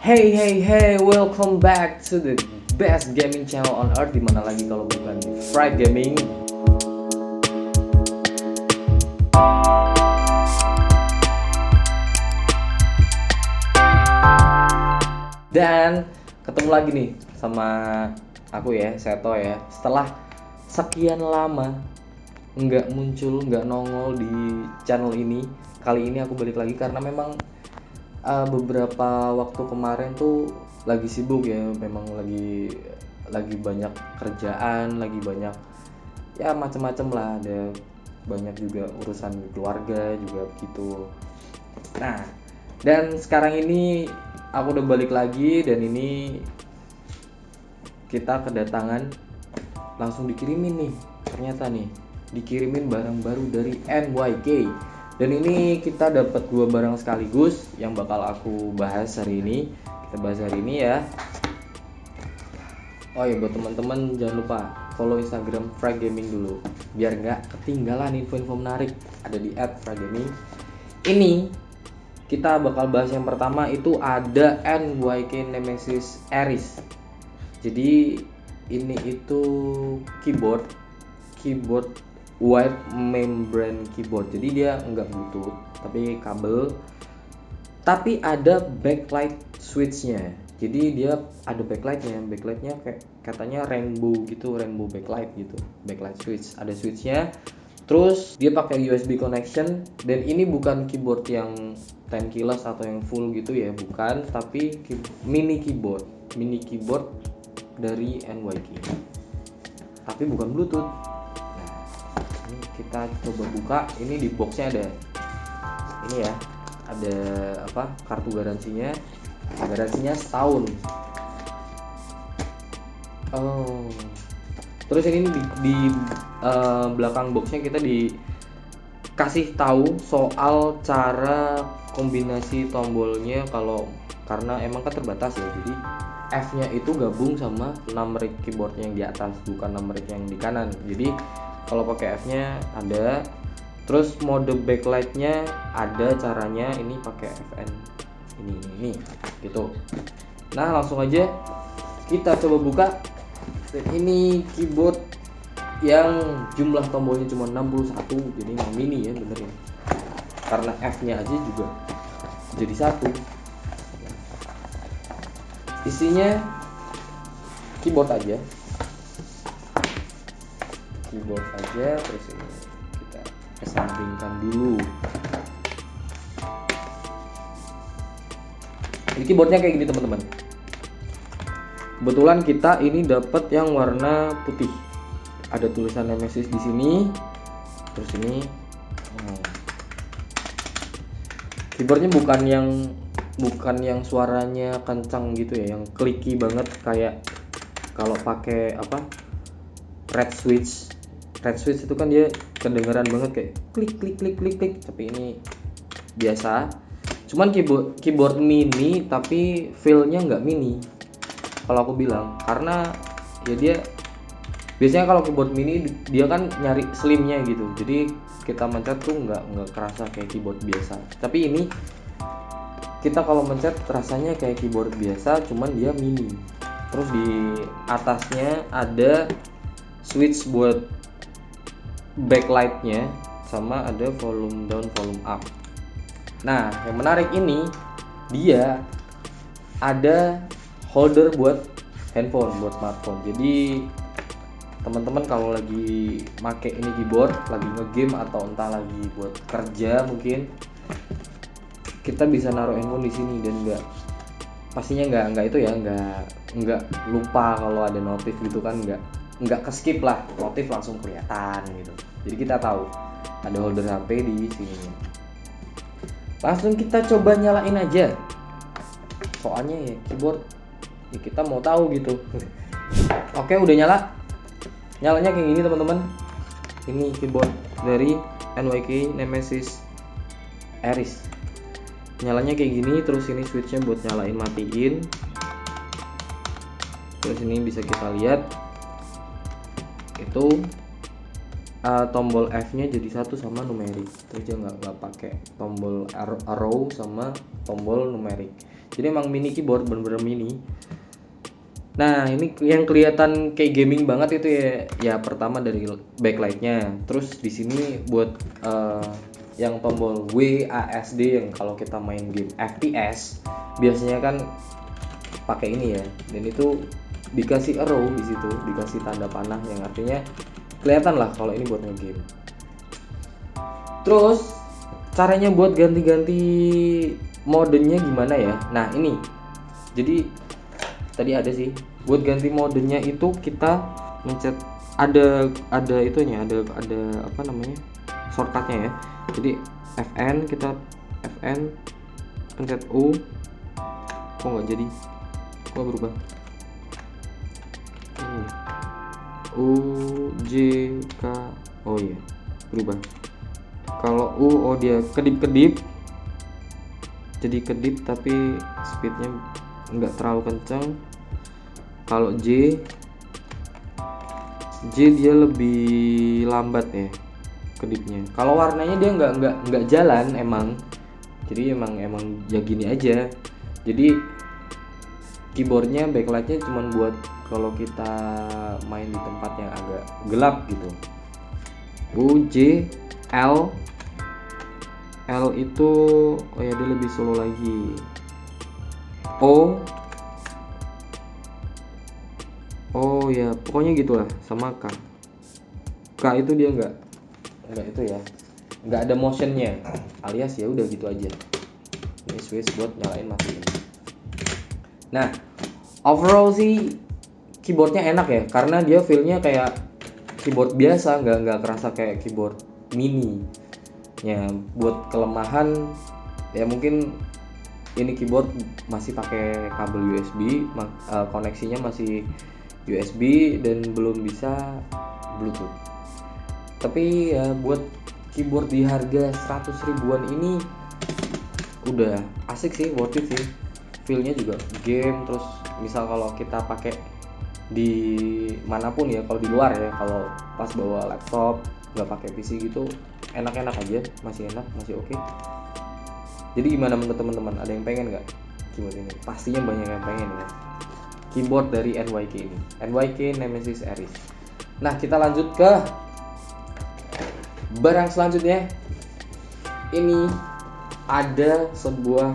Hey, welcome back to the best gaming channel on earth. Dimana lagi kalau bukan di Fried Gaming. Dan ketemu lagi nih sama aku ya, Seto ya. Setelah sekian lama nggak muncul, nggak nongol di channel ini, kali ini aku balik lagi karena memang beberapa waktu kemarin tuh lagi sibuk ya, memang lagi banyak kerjaan, lagi banyak ya macam-macam lah, ada banyak juga urusan keluarga juga gitu. Nah, dan sekarang ini aku udah balik lagi dan ini kita kedatangan langsung dikirimin nih, ternyata nih dikirimin barang baru dari NYK. Dan ini kita dapat 2 barang sekaligus yang bakal aku bahas hari ini. Kita bahas hari ini ya. Oh ya, buat teman-teman jangan lupa follow Instagram Fried Gaming dulu biar nggak ketinggalan info-info menarik. Ada di @friedgaming. Ini kita bakal bahas yang pertama itu ada NYK Nemesis Aries. Jadi ini itu keyboard wide membrane keyboard. Jadi dia enggak bluetooth tapi kabel, tapi ada backlight switchnya. Jadi dia ada backlightnya kayak katanya rainbow gitu, rainbow backlight gitu, backlight switch, ada switchnya. Terus dia pakai USB connection dan ini bukan keyboard yang 10 keyless atau yang full gitu ya, bukan, tapi mini keyboard dari NYK, tapi bukan bluetooth. Ini kita coba buka. Ini di boxnya ada ini ya, ada apa, kartu garansinya setahun. Terus ini di belakang boxnya kita dikasih tahu soal cara kombinasi tombolnya, karena emang kan terbatas ya, jadi F-nya itu gabung sama numeric keyboardnya yang di atas, bukan numeric yang di kanan. Jadi kalau pakai F-nya ada, terus mode backlightnya ada caranya, ini pakai FN ini gitu. Nah, langsung aja kita coba buka. Dan ini keyboard yang jumlah tombolnya cuma 61, jadi yang mini ya, bener ya, karena F-nya aja juga jadi 1. Isinya keyboard aja, terus ini kita kesampingkan dulu. Ini keyboardnya kayak gini teman-teman. Kebetulan kita ini dapat yang warna putih. Ada tulisan Nemesis di sini. Terus ini keyboardnya bukan yang suaranya kencang gitu ya, yang clicky banget kayak kalau pakai apa, red switch itu kan dia kedengeran banget kayak klik, tapi ini biasa. Cuman keyboard mini tapi feel-nya nggak mini kalau aku bilang, karena ya dia biasanya kalau keyboard mini dia kan nyari slimnya gitu, jadi kita mencet tuh nggak kerasa kayak keyboard biasa. Tapi ini kita kalau mencet rasanya kayak keyboard biasa, cuman dia mini. Terus di atasnya ada switch buat backlightnya, sama ada volume down, volume up. Nah, yang menarik ini dia ada holder buat handphone, buat smartphone. Jadi teman-teman kalau lagi make ini keyboard, lagi ngegame atau entah lagi buat kerja mungkin, kita bisa naruh handphone di sini dan pastinya nggak itu ya, nggak lupa kalau ada notif gitu kan, nggak keskip lah, notif langsung kelihatan gitu. Jadi kita tahu ada holder HP di sini. Langsung kita coba nyalain aja, soalnya ya keyboard ya kita mau tahu gitu. Oke, udah nyalanya kayak gini teman-teman. Ini keyboard dari NYK Nemesis Aries. Nyalanya kayak gini, terus ini switchnya buat nyalain matiin. Terus ini bisa kita lihat itu tombol F-nya jadi 1 sama numerik. Terus dia nggak pakai tombol arrow sama tombol numerik. Jadi emang mini keyboard, bener-bener mini. Nah ini yang kelihatan kayak gaming banget itu ya pertama dari backlightnya. Terus di sini buat yang tombol WASD yang kalau kita main game FPS biasanya kan pakai ini ya. Dan itu dikasih arrow di situ, dikasih tanda panah yang artinya kelihatan lah kalau ini buat nge-game. Terus caranya buat ganti-ganti modenya gimana ya? Nah ini, jadi tadi ada sih buat ganti modenya itu kita mencet ada itunya, ada apa namanya, shortcutnya ya. Jadi Fn, kita Fn pencet U, kok nggak jadi, kok berubah ini U J K, oh iya berubah. Kalau U, oh dia kedip-kedip, jadi kedip tapi speednya nggak terlalu kencang. Kalau J dia lebih lambat ya kedipnya. Kalau warnanya dia nggak jalan emang, jadi emang ya gini aja. Jadi keyboardnya backlightnya cuman buat kalau kita main di tempat yang agak gelap gitu. U J L itu oh ya dia lebih slow lagi. Oh ya pokoknya gitulah. Sama K itu dia nggak itu ya, nggak ada motionnya, alias ya udah gitu aja. Ini switch buat nyalain matiin. Nah overall sih keyboardnya enak ya, karena dia feelnya kayak keyboard biasa, nggak kerasa kayak keyboard mini. Ya buat kelemahan ya mungkin ini keyboard masih pakai kabel USB, koneksinya masih USB dan belum bisa Bluetooth. Tapi ya buat keyboard di harga 100 ribuan ini udah asik sih, worth it sih. Feelnya juga game, terus misal kalau kita pakai di manapun ya, kalau di luar ya, kalau pas bawa laptop nggak pakai PC gitu enak-enak aja, masih enak, masih oke. Jadi gimana menurut teman-teman, ada yang pengen nggak keyboard ini? Pastinya banyak yang pengen ya keyboard dari NYK ini, NYK Nemesis Aries. Nah kita lanjut ke barang selanjutnya. Ini ada sebuah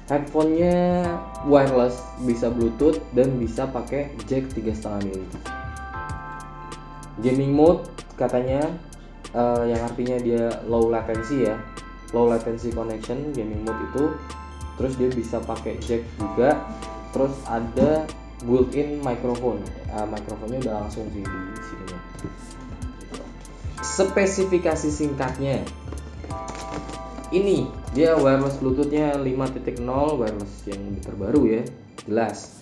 headphone-nya wireless, bisa Bluetooth dan bisa pakai jack 3,5 mm. Gaming mode katanya, yang artinya dia low latency ya, low latency connection gaming mode itu. Terus dia bisa pakai jack juga. Terus ada built-in microphone. Mikrofonnya udah langsung di sini. Spesifikasi singkatnya, ini dia wireless Bluetooth-nya 5.0, wireless yang terbaru ya, jelas.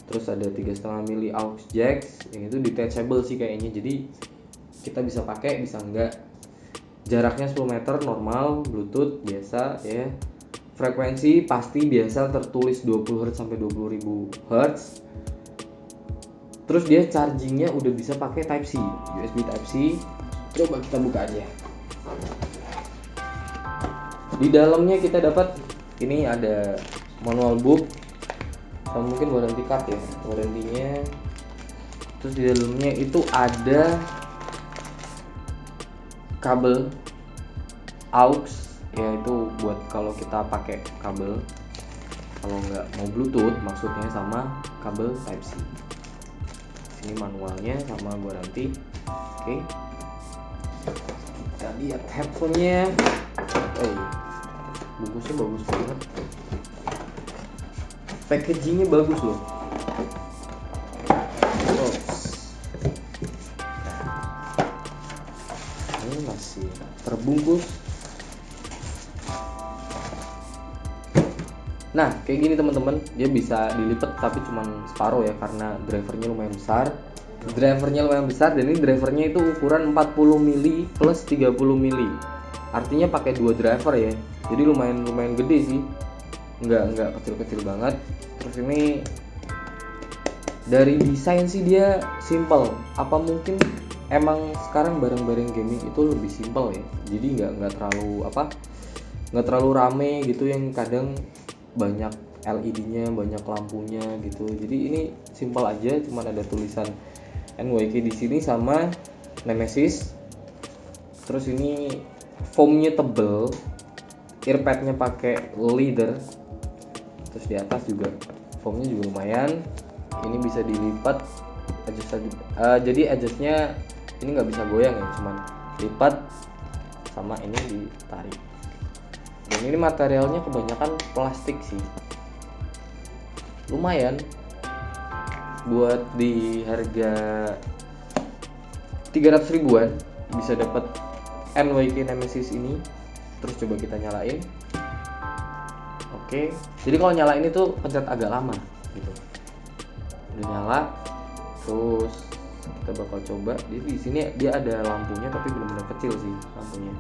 Terus ada 3,5 mm aux jack, yang itu detachable sih kayaknya, jadi kita bisa pakai bisa enggak. Jaraknya 10 meter normal, Bluetooth biasa ya. Frekuensi pasti biasa tertulis 20 Hz sampai 20.000 Hz. Terus dia chargingnya udah bisa pakai Type C, USB Type C. Coba kita buka aja. Di dalamnya kita dapat ini ada manual book, atau mungkin warranty card ya, warrantinya. Terus di dalamnya itu ada kabel aux, yaitu buat kalau kita pakai kabel, kalau nggak mau Bluetooth maksudnya, sama kabel Type C. Ini manualnya sama warranty. Oke. Kita lihat headphone-nya. Bungkusnya bagus banget. Packagingnya bagus loh. Ini masih terbungkus. Nah kayak gini teman-teman, dia bisa dilipat tapi cuman separuh ya, karena drivernya lumayan besar. Dan ini drivernya itu ukuran 40 mili plus 30 mili. Artinya pakai 2 driver ya. Jadi lumayan gede sih. Enggak kecil-kecil banget. Terus ini dari desain sih dia simple. Apa mungkin emang sekarang barang-barang gaming itu lebih simple ya. Jadi enggak terlalu rame gitu, yang kadang banyak LED-nya, banyak lampunya gitu. Jadi ini simpel aja, cuman ada tulisan NYK di sini sama Nemesis. Terus ini foamnya tebel, earpadnya pakai leather. Terus di atas juga foamnya juga lumayan. Ini bisa dilipat jadi adjustnya ini nggak bisa goyang ya, cuman lipat sama ini ditarik. Dan ini materialnya kebanyakan plastik sih, lumayan buat di harga 300 ribuan bisa dapat NYK Nemesis ini. Terus coba kita nyalain. Oke, jadi kalau nyalain itu pencet agak lama gitu. Udah nyala, terus kita bakal coba. Di sini dia ada lampunya tapi benar-benar kecil sih lampunya.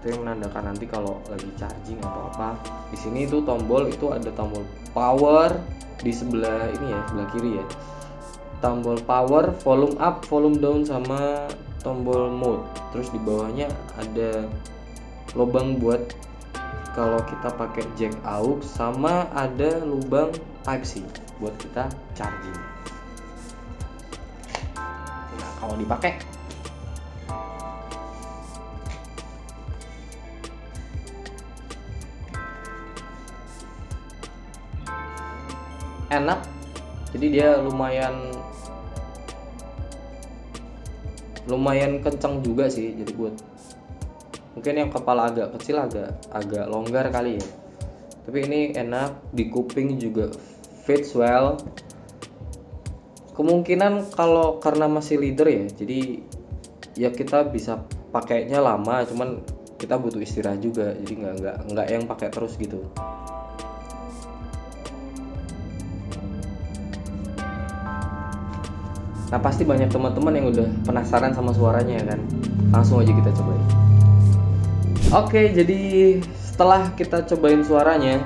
Itu yang menandakan nanti kalau lagi charging atau apa. Di sini itu tombol, itu ada tombol power di sebelah ini ya, sebelah kiri ya. Tombol power, volume up, volume down, sama tombol mode. Terus di bawahnya ada lubang buat kalau kita pakai jack aux, sama ada lubang type C buat kita charging. Nah, kalau dipakai enak, jadi dia lumayan kencang juga sih. Jadi buat mungkin yang kepala agak kecil agak longgar kali ya, tapi ini enak. Di kuping juga fits well. Kemungkinan kalau karena masih leather ya, jadi ya kita bisa pakainya lama, cuman kita butuh istirahat juga, jadi nggak yang pakai terus gitu. Nah, pasti banyak teman-teman yang udah penasaran sama suaranya kan. Langsung aja kita cobain. Oke, jadi setelah kita cobain suaranya,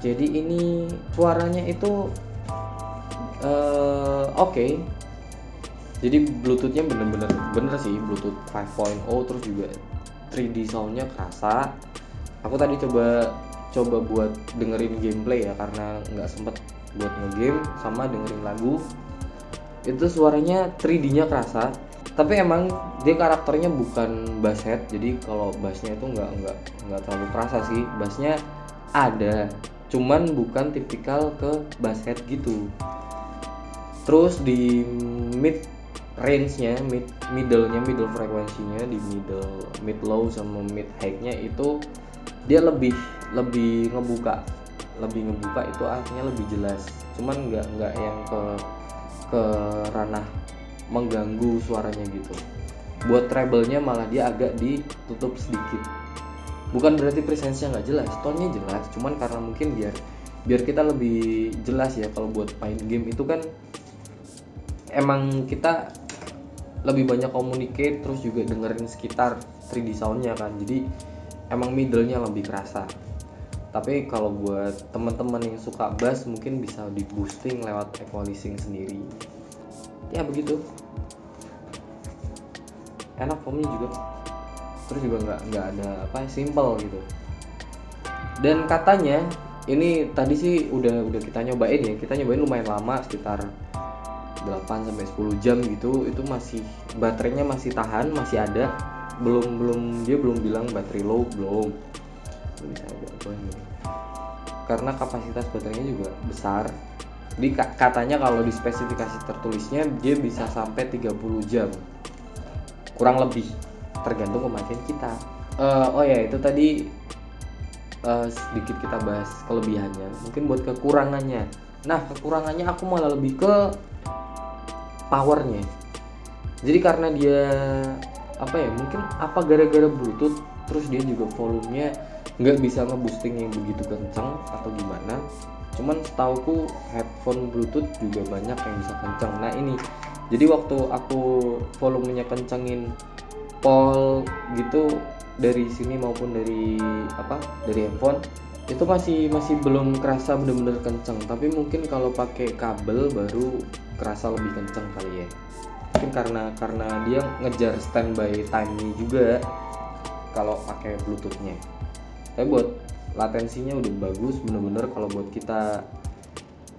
jadi ini suaranya itu oke. Jadi Bluetoothnya bener sih, Bluetooth 5.0. Terus juga 3D soundnya kerasa. Aku tadi coba buat dengerin gameplay ya, karena nggak sempet buat ngegame sama dengerin lagu. Itu suaranya 3D-nya kerasa. Tapi emang dia karakternya bukan bass head, jadi kalau bassnya itu nggak terlalu kerasa sih. Bassnya ada, cuman bukan tipikal ke bass head gitu. Terus di mid range-nya, middle frekuensinya, di mid low sama mid high-nya itu dia lebih ngebuka itu artinya lebih jelas. Cuman nggak yang ke ranah mengganggu suaranya gitu. Buat treble-nya malah dia agak ditutup sedikit. Bukan berarti presence-nya nggak jelas, tone-nya jelas. Cuman karena mungkin biar kita lebih jelas ya, kalau buat main game itu kan emang kita lebih banyak communicate, terus juga dengerin sekitar 3D sound-nya kan. Jadi emang middle-nya lebih kerasa. Tapi kalau buat teman-teman yang suka bass mungkin bisa di boosting lewat equalizing sendiri. Ya begitu. Enak foamnya juga. Terus juga nggak ada simple gitu. Dan katanya ini tadi sih udah kita nyobain ya. Kita nyobain lumayan lama, sekitar 8-10 jam gitu. Itu masih baterainya masih tahan, masih ada. Dia belum bilang baterai low, belum. Bisa aja karena kapasitas baterainya juga besar. Jadi katanya kalau di spesifikasi tertulisnya dia bisa sampai 30 jam kurang lebih, tergantung pemakaian kita. Oh ya, itu tadi sedikit kita bahas kelebihannya. Mungkin buat kekurangannya, nah kekurangannya aku malah lebih ke powernya. Jadi karena dia mungkin gara-gara Bluetooth, terus dia juga volumenya nggak bisa nge-boosting yang begitu kencang atau gimana. Cuman setauku headphone Bluetooth juga banyak yang bisa kencang. Nah ini, jadi waktu aku volumenya kencengin pol gitu dari sini maupun dari handphone, itu masih belum kerasa bener-bener kencang. Tapi mungkin kalau pakai kabel baru kerasa lebih kencang kali ya. Mungkin karena dia ngejar standby time-nya juga kalau pakai Bluetooth-nya. Tapi buat latensinya udah bagus, bener-bener kalau buat kita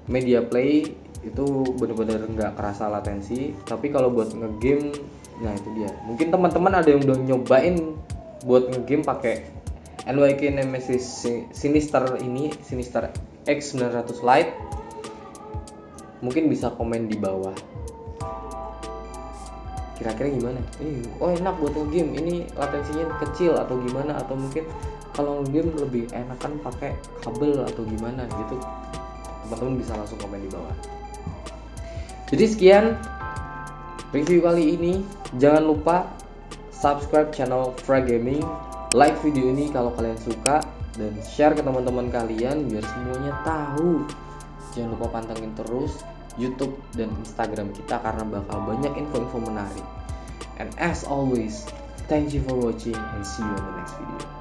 media play itu bener-bener nggak kerasa latensi. Tapi kalau buat ngegame, nah itu dia. Mungkin teman-teman ada yang udah nyobain buat ngegame pakai NYK Nemesis Sinister ini, Sinister X900 Lite, mungkin bisa komen di bawah. Kira-kira gimana? Oh enak buat ngegame, ini latensinya kecil atau gimana, atau mungkin kalau ngegame lebih enakan pakai kabel atau gimana gitu. Teman-teman bisa langsung komen di bawah. Jadi sekian review kali ini. Jangan lupa subscribe channel Frag Gaming, like video ini kalau kalian suka, dan share ke teman-teman kalian biar semuanya tahu. Jangan lupa pantengin terus YouTube dan Instagram kita karena bakal banyak info-info menarik. And as always, thank you for watching and see you on the next video.